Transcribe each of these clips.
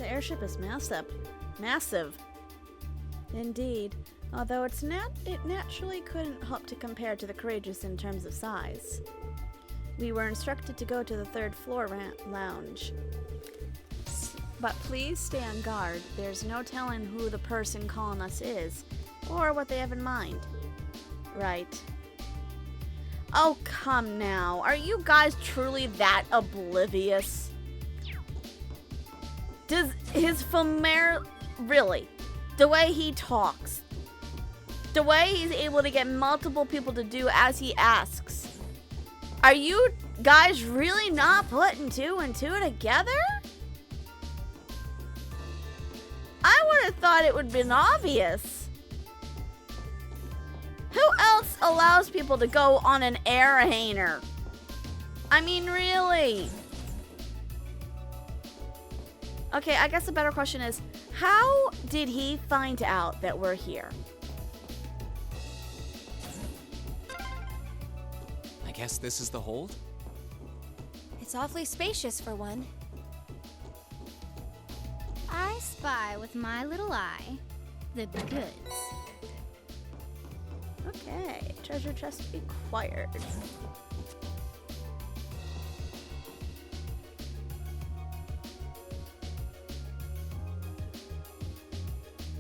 The airship is massive. Massive. Indeed. Although it naturally couldn't hope to compare to the Courageous in terms of size. We were instructed to go to the third floor lounge. But please stay on guard. There's no telling who the person calling us is, or what they have in mind. Right. Oh, come now. Are you guys truly that oblivious? Does his really, the way he talks, the way he's able to get multiple people to do as he asks, are you guys really not putting two and two together? I would have thought it would have been obvious. Who else allows people to go on an air hanger? I mean, really? Okay, I guess the better question is, how did he find out that we're here? I guess this is the hold? It's awfully spacious for one. I spy with my little eye the goods. Okay, treasure chest acquired.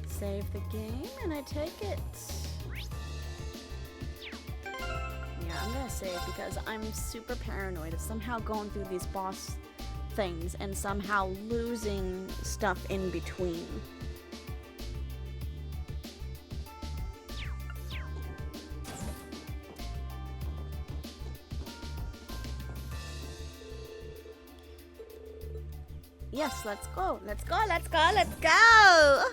Save the game, and I take it. Yeah, I'm gonna save because I'm super paranoid of somehow going through these boss things and somehow losing stuff in between. Yes, let's go. Let's go, let's go, let's go!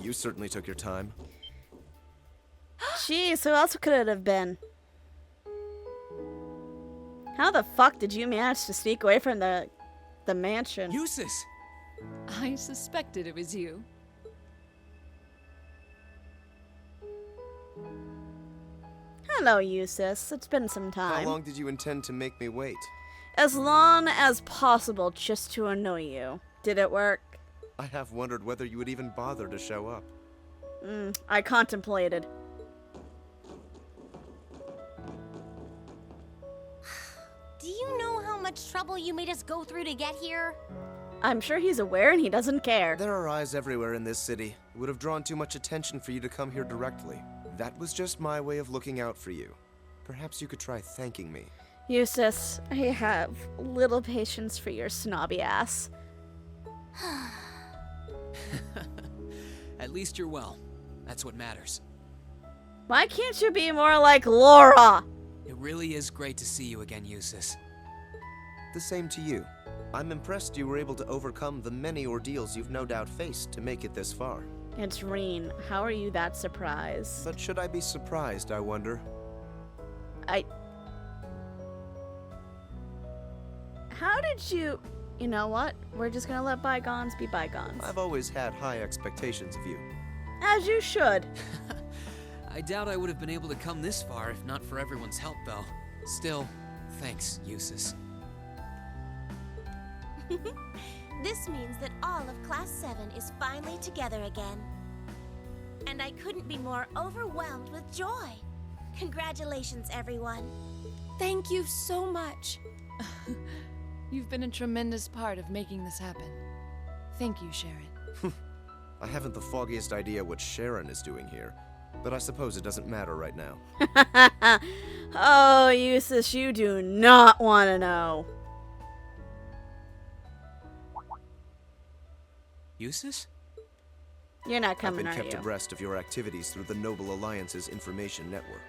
You certainly took your time. Jeez, who else could it have been? How the fuck did you manage to sneak away from the mansion? Jusis! I suspected it was you. Hello, Jusis. It's been some time. How long did you intend to make me wait? As long as possible, just to annoy you. Did it work? I have wondered whether you would even bother to show up. I contemplated. Do you know how much trouble you made us go through to get here? I'm sure he's aware and he doesn't care. There are eyes everywhere in this city. It would have drawn too much attention for you to come here directly. That was just my way of looking out for you. Perhaps you could try thanking me. Jusis, I have little patience for your snobby ass. At least you're well. That's what matters. Why can't you be more like Laura? It really is great to see you again, Jusis. The same to you. I'm impressed you were able to overcome the many ordeals you've no doubt faced to make it this far. It's Rean. How are you that surprised? But should I be surprised, I wonder? How did you... You know what? We're just gonna let bygones be bygones. I've always had high expectations of you. As you should. I doubt I would have been able to come this far if not for everyone's help, though. Still, thanks, Jusis. This means that all of Class 7 is finally together again. And I couldn't be more overwhelmed with joy. Congratulations, everyone. Thank you so much. You've been a tremendous part of making this happen. Thank you, Sharon. I haven't the foggiest idea what Sharon is doing here, but I suppose it doesn't matter right now. Oh, Jusis, you do not want to know. Jusis? You're not coming, I've are been kept you? abreast of your activities through the Noble Alliance's information network.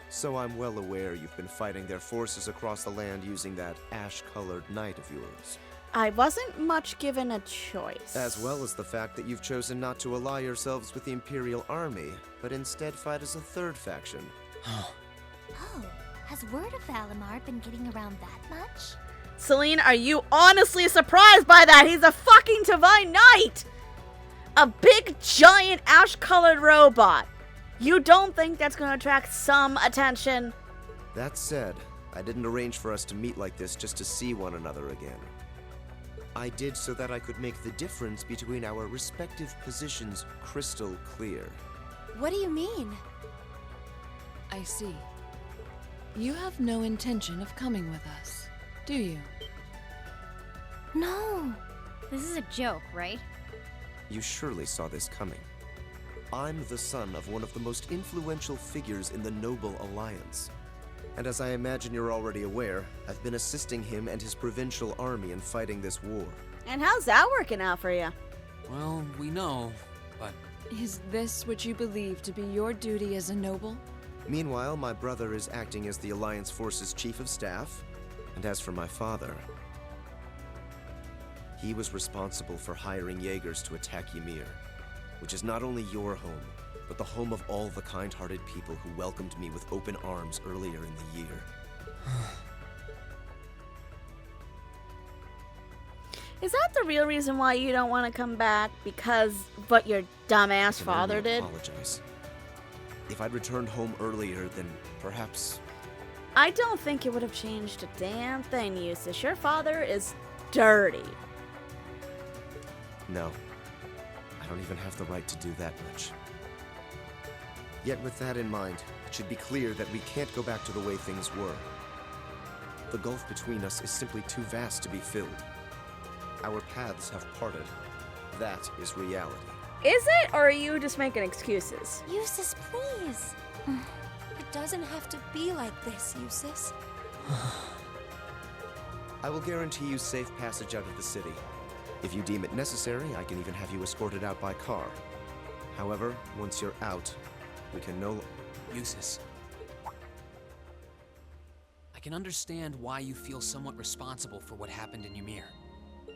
So I'm well aware you've been fighting their forces across the land using that ash-colored knight of yours. I wasn't much given a choice. As well as the fact that you've chosen not to ally yourselves with the Imperial Army, but instead fight as a third faction. Oh, has word of Valimar been getting around that much? Celine, are you honestly surprised by that? He's a fucking divine knight! A big, giant, ash-colored robot. You don't think that's gonna attract some attention? That said, I didn't arrange for us to meet like this just to see one another again. I did so that I could make the difference between our respective positions crystal clear. What do you mean? I see. You have no intention of coming with us, do you? No. This is a joke, right? You surely saw this coming. I'm the son of one of the most influential figures in the Noble Alliance. And as I imagine you're already aware, I've been assisting him and his provincial army in fighting this war. And how's that working out for you? Well, we know, but Is this what you believe to be your duty as a noble? Meanwhile, my brother is acting as the Alliance Force's chief of staff. And as for my father, he was responsible for hiring Jaegers to attack Ymir, which is not only your home, but the home of all the kind-hearted people who welcomed me with open arms earlier in the year. Is that the real reason why you don't want to come back? Because of what your dumbass I can father only did? apologize. If I'd returned home earlier, then perhaps... I don't think it would have changed a damn thing, Jusis. Your father is dirty. No. I don't even have the right to do that much. Yet with that in mind, it should be clear that we can't go back to the way things were. The gulf between us is simply too vast to be filled. Our paths have parted. That is reality. Is it, or are you just making excuses? Jusis, please. It doesn't have to be like this, Jusis. I will guarantee you safe passage out of the city. If you deem it necessary, I can even have you escorted out by car. However, once you're out, we can no... Jusis. I can understand why you feel somewhat responsible for what happened in Ymir.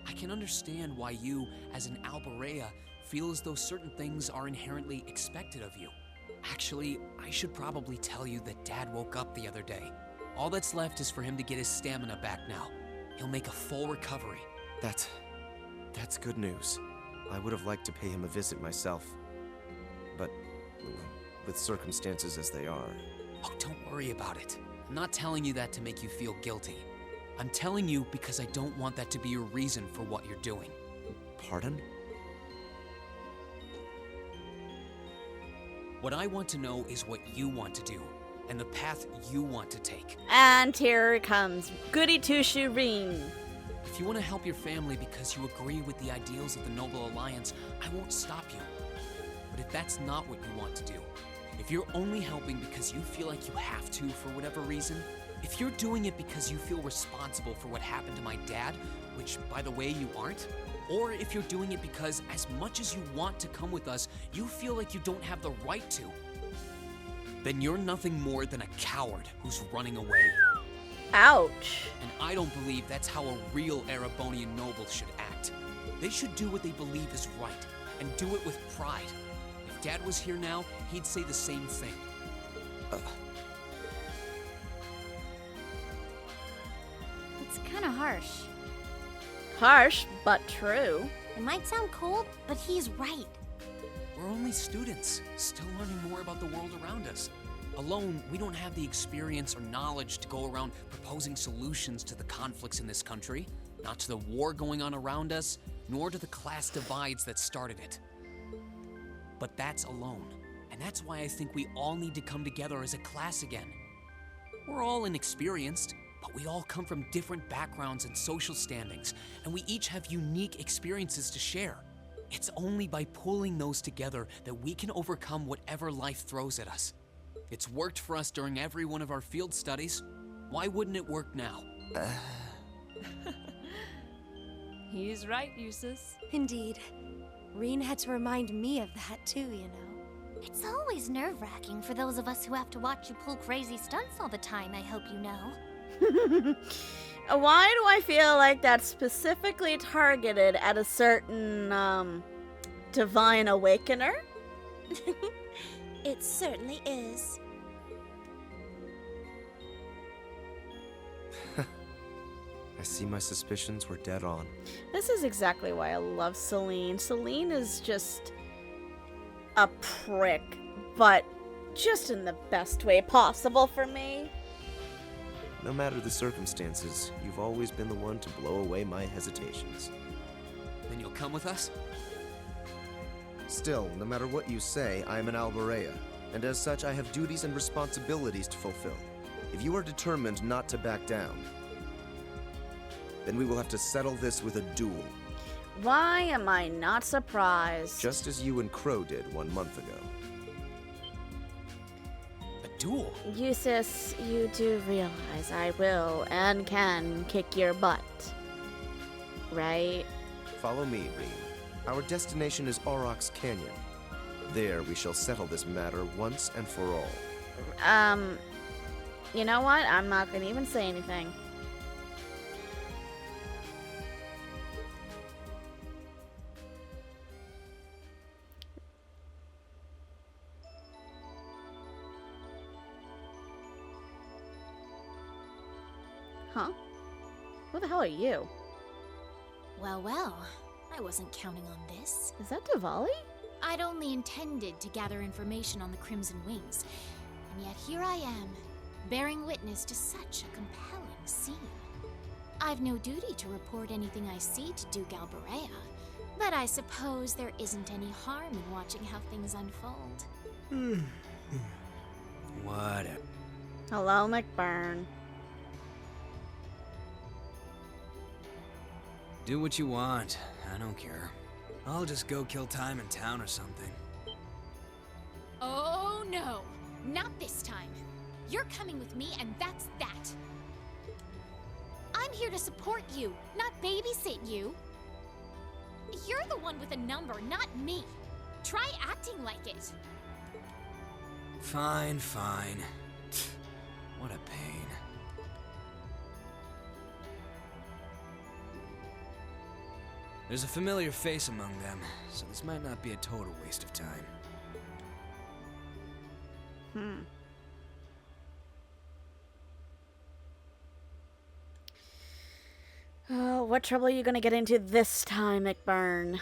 I can understand why you, as an Alberea, feel as though certain things are inherently expected of you. Actually, I should probably tell you that Dad woke up the other day. All that's left is for him to get his stamina back now. He'll make a full recovery. That's good news. I would have liked to pay him a visit myself. But with circumstances as they are... Oh, don't worry about it. I'm not telling you that to make you feel guilty. I'm telling you because I don't want that to be your reason for what you're doing. Pardon? What I want to know is what you want to do, and the path you want to take. And here it comes. Goody two-shoe Rean. If you want to help your family because you agree with the ideals of the Noble Alliance, I won't stop you. But if that's not what you want to do, if you're only helping because you feel like you have to for whatever reason, if you're doing it because you feel responsible for what happened to my dad, which, by the way, you aren't, or if you're doing it because, as much as you want to come with us, you feel like you don't have the right to, then you're nothing more than a coward who's running away. Ouch. And I don't believe that's how a real Erebonian noble should act. They should do what they believe is right, and do it with pride. If Dad was here now, he'd say the same thing. It's kind of harsh. Harsh, but true. It might sound cold, but he's right. We're only students, still learning more about the world around us. Alone, we don't have the experience or knowledge to go around proposing solutions to the conflicts in this country, not to the war going on around us, nor to the class divides that started it. But that's alone, and that's why I think we all need to come together as a class again. We're all inexperienced, but we all come from different backgrounds and social standings, and we each have unique experiences to share. It's only by pulling those together that we can overcome whatever life throws at us. It's worked for us during every one of our field studies. Why wouldn't it work now? He's right, Jusis. Indeed. Rean had to remind me of that too, you know. It's always nerve-wracking for those of us who have to watch you pull crazy stunts all the time, I hope you know. Why do I feel like that's specifically targeted at a certain, divine awakener? It certainly is. I see my suspicions were dead on. This is exactly why I love Celine. Celine is just a prick, but just in the best way possible for me. no matter the circumstances, you've always been the one to blow away my hesitations. Then you'll come with us? Still, no matter what you say, I am an Alborea, and as such I have duties and responsibilities to fulfill. If you are determined not to back down, then we will have to settle this with a duel. Why am I not surprised? Just as you and Crow did 1 month ago. A duel? Jusis, you do realize I will and can kick your butt, right? Follow me, Rean. Our destination is Aurochs Canyon. There we shall settle this matter once and for all. You know what? I'm not gonna even say anything. Huh? Who the hell are you? Well, well, I wasn't counting on this. Is that Diwali? I'd only intended to gather information on the Crimson Wings, and yet here I am, bearing witness to such a compelling scene. I've no duty to report anything I see to Duke Alborea, but I suppose there isn't any harm in watching how things unfold. Whatever. Hello, McBurn. Do what you want. I don't care. I'll just go kill time in town or something. Oh no, not this time. You're coming with me, and that's that. I'm here to support you, not babysit you. You're the one with a number, not me. Try acting like it. Fine, fine. What a pain. There's a familiar face among them, so this might not be a total waste of time. Oh, what trouble are you gonna get into this time, McBurn?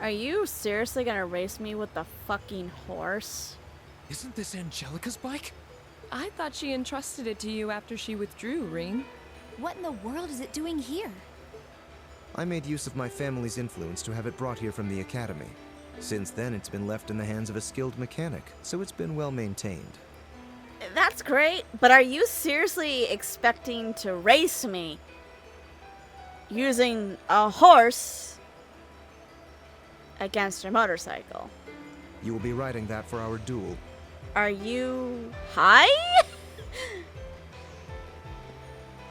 Are you seriously gonna race me with the fucking horse? Isn't this Angelica's bike? I thought she entrusted it to you after she withdrew, Rean. What in the world is it doing here? I made use of my family's influence to have it brought here from the academy. Since then, it's been left in the hands of a skilled mechanic, so it's been well maintained. That's great, but are you seriously expecting to race me using a horse against a motorcycle? You will be riding that for our duel. Are you high?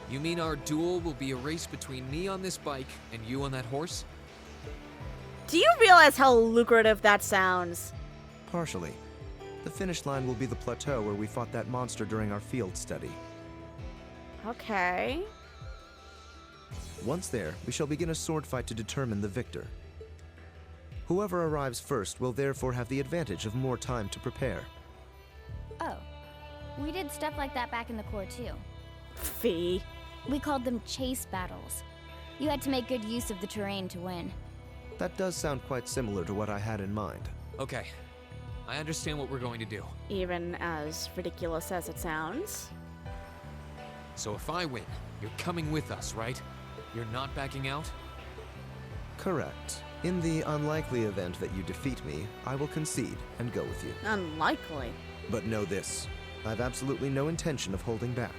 You mean our duel will be a race between me on this bike and you on that horse? Do you realize how lucrative that sounds? Partially. The finish line will be the plateau where we fought that monster during our field study. Okay. Once there, we shall begin a sword fight to determine the victor. Whoever arrives first will therefore have the advantage of more time to prepare. Oh, we did stuff like that back in the Corps too. Fee. We called them chase battles. You had to make good use of the terrain to win. That does sound quite similar to what I had in mind. Okay, I understand what we're going to do. Even as ridiculous as it sounds. So if I win, you're coming with us, right? You're not backing out? Correct. In the unlikely event that you defeat me, I will concede and go with you. Unlikely. But know this, I've absolutely no intention of holding back.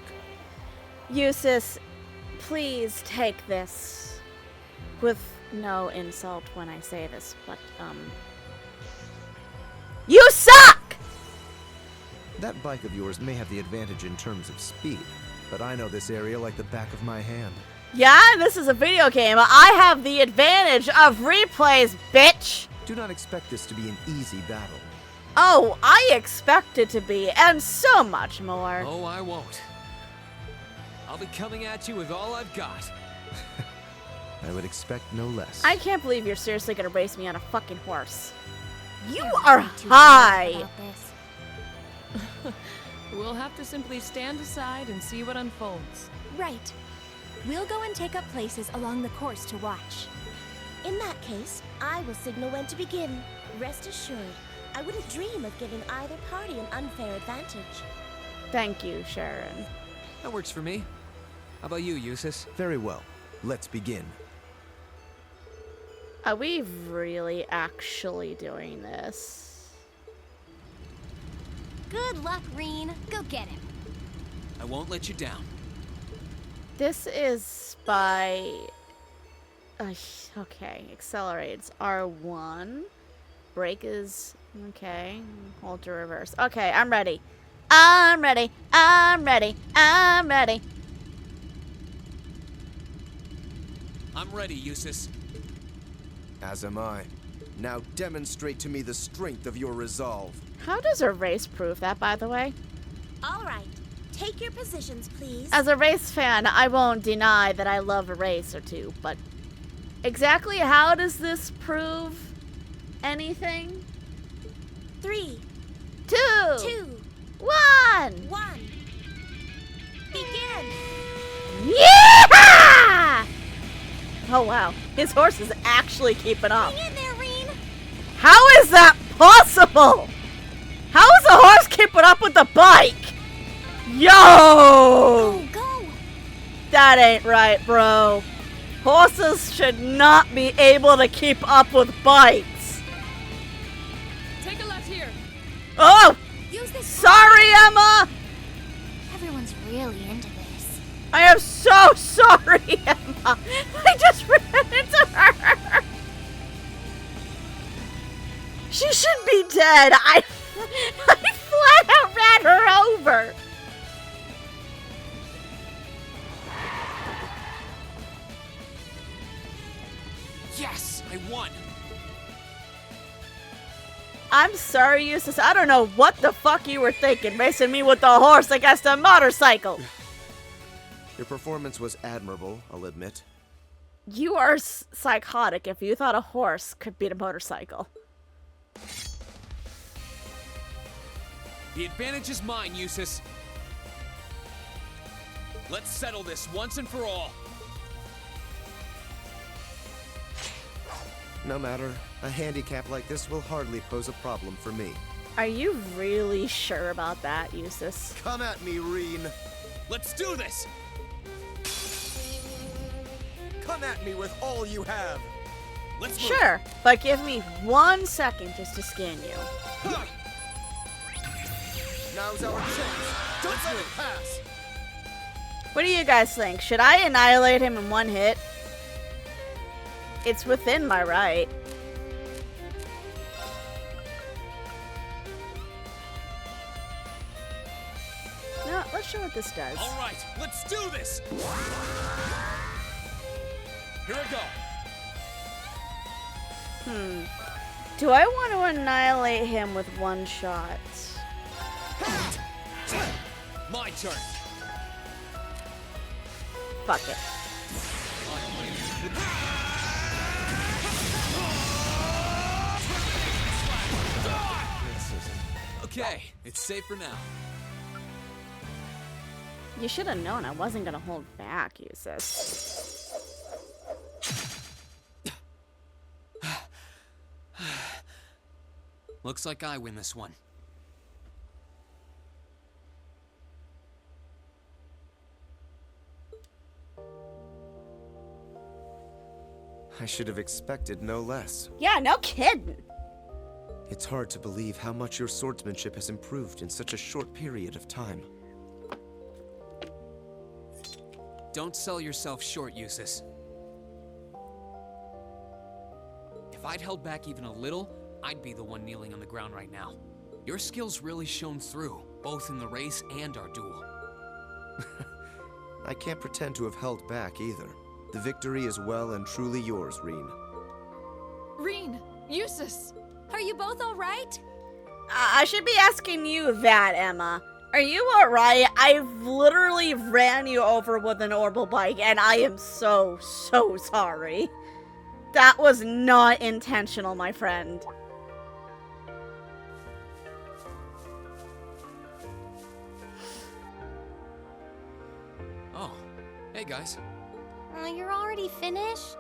Jusis, please take this. With no insult when I say this, but, you suck! That bike of yours may have the advantage in terms of speed, but I know this area like the back of my hand. Yeah, this is a video game. I have the advantage of replays, bitch! Do not expect this to be an easy battle. Oh, I expect it to be, and so much more. Oh, I won't. I'll be coming at you with all I've got. I would expect no less. I can't believe you're seriously gonna race me on a fucking horse. You You're are way too high! serious about this. We'll have to simply stand aside and see what unfolds. Right. We'll go and take up places along the course to watch. In that case, I will signal when to begin. Rest assured, I wouldn't dream of giving either party an unfair advantage. Thank you, Sharon. That works for me. How about you, Jusis? Very well. Let's begin. Are we really actually doing this? Good luck, Rean. Go get him. I won't let you down. This is by... okay, accelerates R1. Break is... okay. Hold to reverse. Okay, I'm ready. I'm ready. I'm ready. I'm ready. I'm ready, Jusis. As am I. Now demonstrate to me the strength of your resolve. How does a race prove that, by the way? All right, take your positions, please. As a race fan, I won't deny that I love a race or two, but exactly how does this prove anything? 3, 2, 2, 1. 1. Begin! Yeah! Oh wow, his horse is actually keeping up. Hang in there, Rean. How is that possible? How is a horse keeping up with the bike? Yo! Go! That ain't right, bro. Horses should not be able to keep up with bikes. Take a left here. Oh! Use this. Sorry, Emma! Everyone's really into this. I am so sorry, Emma. I just ran into her. She should be dead. I flat out ran her over. Yes, I won. I'm sorry, Jusis. I don't know what the fuck you were thinking, racing me with a horse against a motorcycle. Your performance was admirable, I'll admit. You are psychotic if you thought a horse could beat a motorcycle. The advantage is mine, Jusis. Let's settle this once and for all. No matter. A handicap like this will hardly pose a problem for me. Are you really sure about that, Jusis? Come at me, Rean. Let's do this! Come at me with all you have. Let's move. Sure, but give me 1 second just to scan you. Huh. Now's our chance. Don't let it pass. What do you guys think? Should I annihilate him in 1 hit? It's within my right. No, let's show what this does. All right, let's do this! Here I go. Do I want to annihilate him with 1 shot? My turn. Fuck it. Okay, it's safe for now. You should have known I wasn't gonna hold back, Jusis. Looks like I win this one. I should have expected no less. Yeah, no kidding. It's hard to believe how much your swordsmanship has improved in such a short period of time. Don't sell yourself short, Jusis. If I'd held back even a little, I'd be the one kneeling on the ground right now. Your skills really shone through, both in the race and our duel. I can't pretend to have held back either. The victory is well and truly yours, Rean. Rean, Jusis. Are you both all right? I should be asking you that, Emma. Are you alright? I've literally ran you over with an orbital bike, and I am so sorry. That was not intentional, my friend. Oh, hey guys. Oh, you're already finished?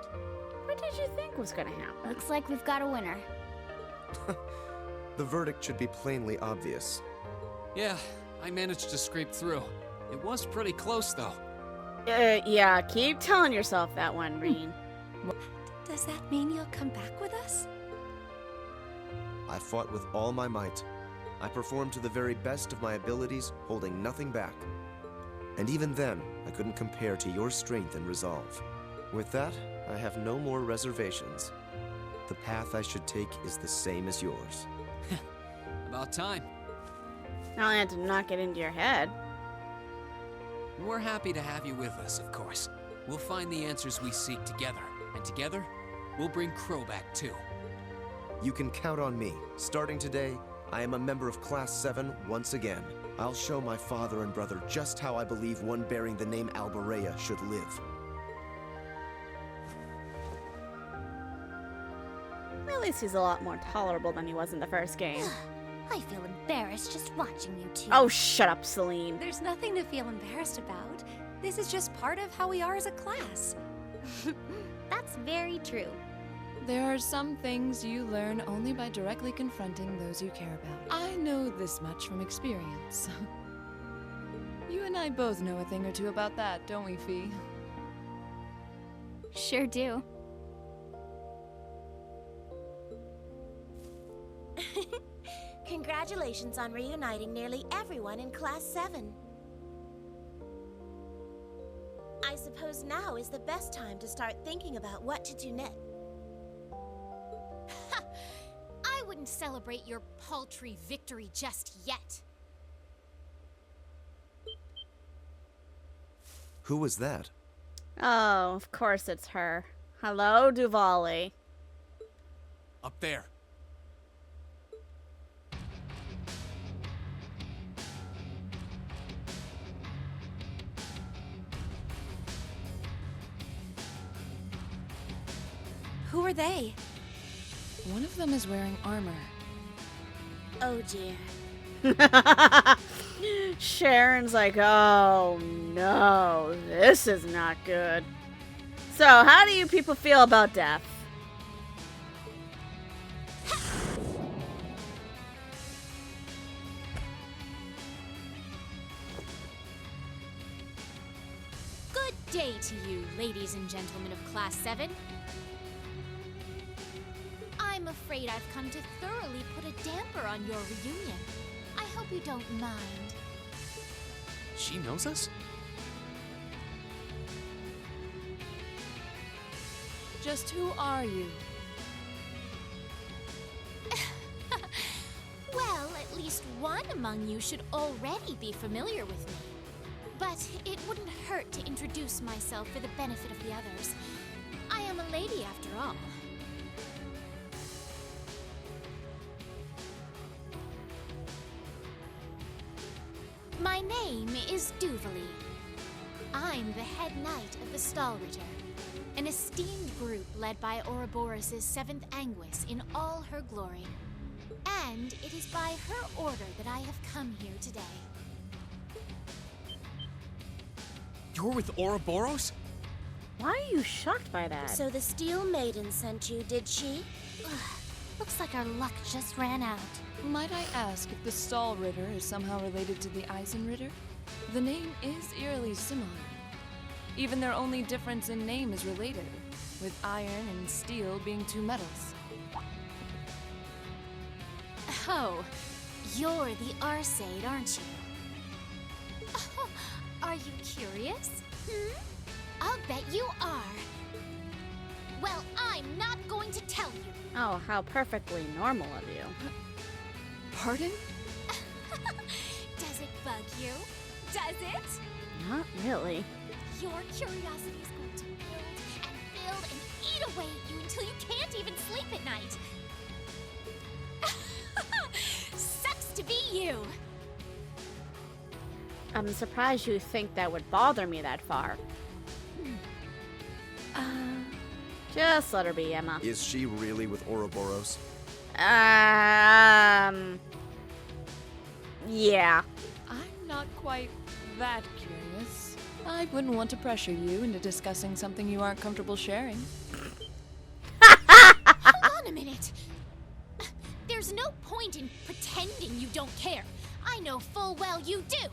What did you think was gonna happen? Looks like we've got a winner. The verdict should be plainly obvious. Yeah, I managed to scrape through. It was pretty close, though. Yeah, keep telling yourself that one, Rean. Does that mean you'll come back with us? I fought with all my might. I performed to the very best of my abilities, holding nothing back. And even then, I couldn't compare to your strength and resolve. With that, I have no more reservations. The path I should take is the same as yours. About time. I'll have to knock it into your head. We're happy to have you with us, of course. We'll find the answers we seek together, and together, we'll bring Crow back too. You can count on me. Starting today, I am a member of Class VII once again. I'll show my father and brother just how I believe one bearing the name Alberea should live. At least he's a lot more tolerable than he was in the first game. I feel embarrassed just watching you two. Oh, shut up, Celine. There's nothing to feel embarrassed about. This is just part of how we are as a class. That's very true. There are some things you learn only by directly confronting those you care about. I know this much from experience. You and I both know a thing or two about that, don't we, Fee? Sure do. Congratulations on reuniting nearly everyone in Class 7. I suppose now is the best time to start thinking about what to do next. I wouldn't celebrate your paltry victory just yet. Who was that? Oh, of course it's her. Hello, Duvali. Up there. Who are they? One of them is wearing armor. Oh dear. Sharon's like, oh no, this is not good. So, how do you people feel about death? Good day to you, ladies and gentlemen of Class 7. I'm afraid I've come to thoroughly put a damper on your reunion. I hope you don't mind. She knows us? Just who are you? Well, at least one among you should already be familiar with me. But it wouldn't hurt to introduce myself for the benefit of the others. I am a lady after all. My name is Duvali. I'm the head knight of the Stallritter, an esteemed group led by Ouroboros' 7th Anguis in all her glory. And it is by her order that I have come here today. You're with Ouroboros? Why are you shocked by that? So the Steel Maiden sent you, did she? Looks like our luck just ran out. Might I ask if the Stallritter is somehow related to the Eisenritter? The name is eerily similar. Even their only difference in name is related, with iron and steel being two metals. Oh, you're the Arseid, aren't you? Are you curious? I'll bet you are. Well, I'm not going to tell you. Oh, how perfectly normal of you. Pardon? Does it bug you? Does it? Not really. Your curiosity is going to build and eat away at you until you can't even sleep at night. Sucks to be you. I'm surprised you think that would bother me that far. Just let her be, Emma. Is she really with Ouroboros? Yeah. I'm not quite that curious. I wouldn't want to pressure you into discussing something you aren't comfortable sharing. Hold on a minute. There's no point in pretending you don't care. I know full well you do.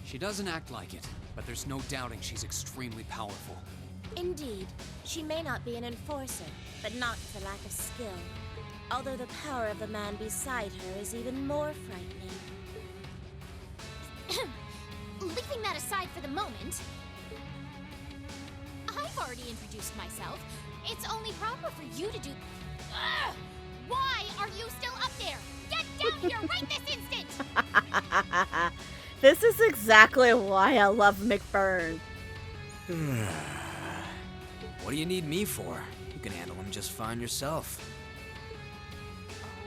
She doesn't act like it, but there's no doubting she's extremely powerful. Indeed, she may not be an enforcer, but not for lack of skill. Although the power of the man beside her is even more frightening. Leaving that aside for the moment, I've already introduced myself. It's only proper for you to do... Ugh! Why are you still up there? Get down here right this instant! This is exactly why I love McBurn. What do you need me for? You can handle him just fine yourself.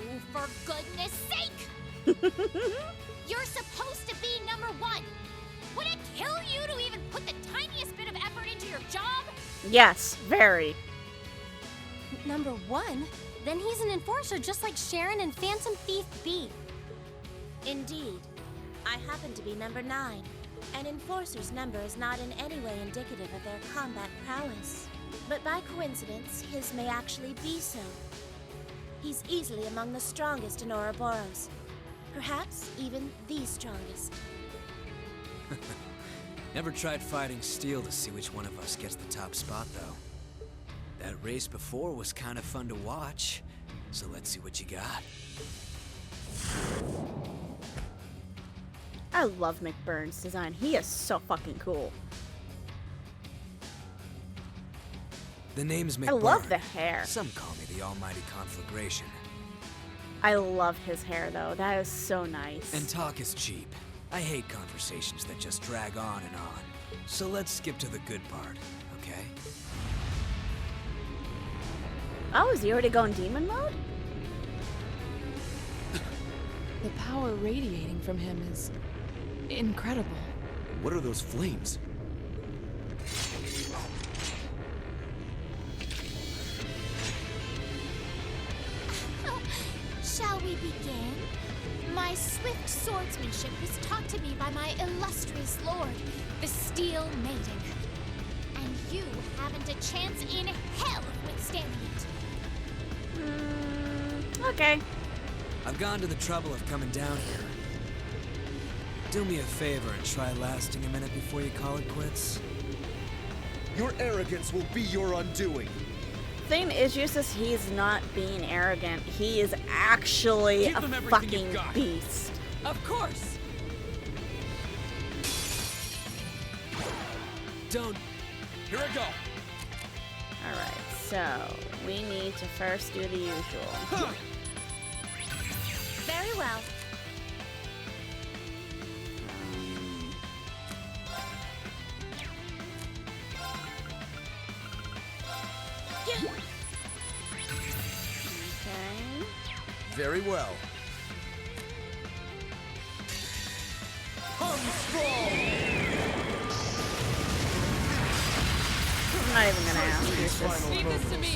Oh, for goodness sake! You're supposed to be number 1. Would it kill you to even put the tiniest bit of effort into your job? Yes, very. Number 1? Then he's an enforcer just like Sharon and Phantom Thief B. Indeed. I happen to be number 9. An enforcer's number is not in any way indicative of their combat prowess. But by coincidence, his may actually be so. He's easily among the strongest in Ouroboros. Perhaps even the strongest. Never tried fighting steel to see which one of us gets the top spot, though. That race before was kind of fun to watch, so let's see what you got. I love McBurn's design. He is so fucking cool. The name's McBurn. I love the hair. Some call me the almighty conflagration. I love his hair, though. That is so nice. And talk is cheap. I hate conversations that just drag on and on. So let's skip to the good part, okay? Oh, is he already going demon mode? The power radiating from him is incredible. What are those flames? Shall we begin? My swift swordsmanship was taught to me by my illustrious lord, the Steel Maiden. And you haven't a chance in hell of withstanding it. Okay. I've gone to the trouble of coming down here. Do me a favor and try lasting a minute before you call it quits. Your arrogance will be your undoing. Thing is, Jusis, he's not being arrogant. He is actually a fucking beast. Of course! Don't. Here I go! Alright, so we need to first do the usual. Very well. Okay. Very well. I'm not even gonna ask Jusis. Leave this to me.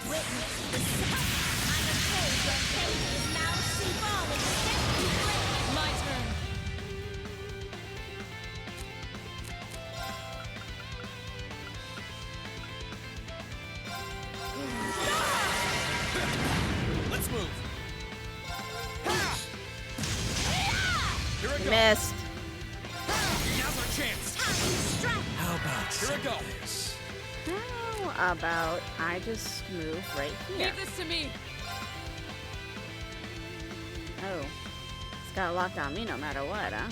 Witness the sound. I'm afraid your fate is now symbolic of death. My turn. Let's move! Here I go! Missed. Now's our chance! How about Here I go. this? How about I just move right here? Leave this to me. Oh. It's got locked on me no matter what, huh?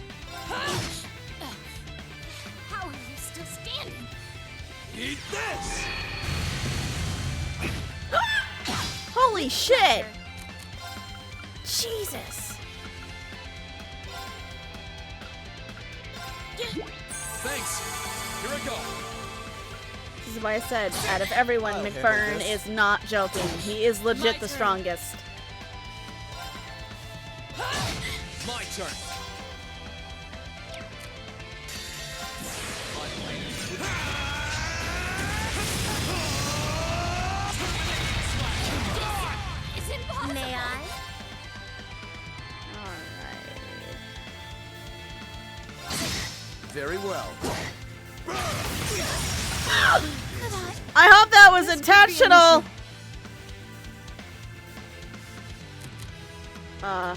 How are you still standing? Eat this! Holy shit! Jesus! Thanks! Here I go! This is why I said, out of everyone, I'll handle McBurn this. is not joking. He is legit My the turn. strongest. My turn! It's impossible. May I? Alright. Very well. I hope that was intentional! Oh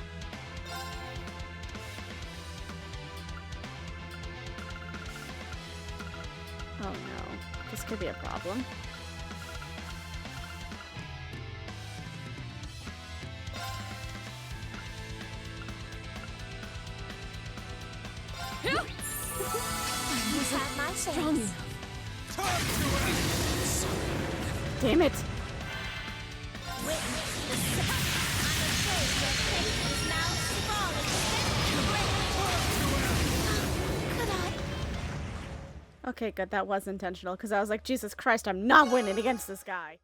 no. This could be a problem. You have my Strong sense. Damn it. Witness the I'm afraid your faith is now falling Could I? Okay, good. That was intentional, because I was like, Jesus Christ, I'm not winning against this guy.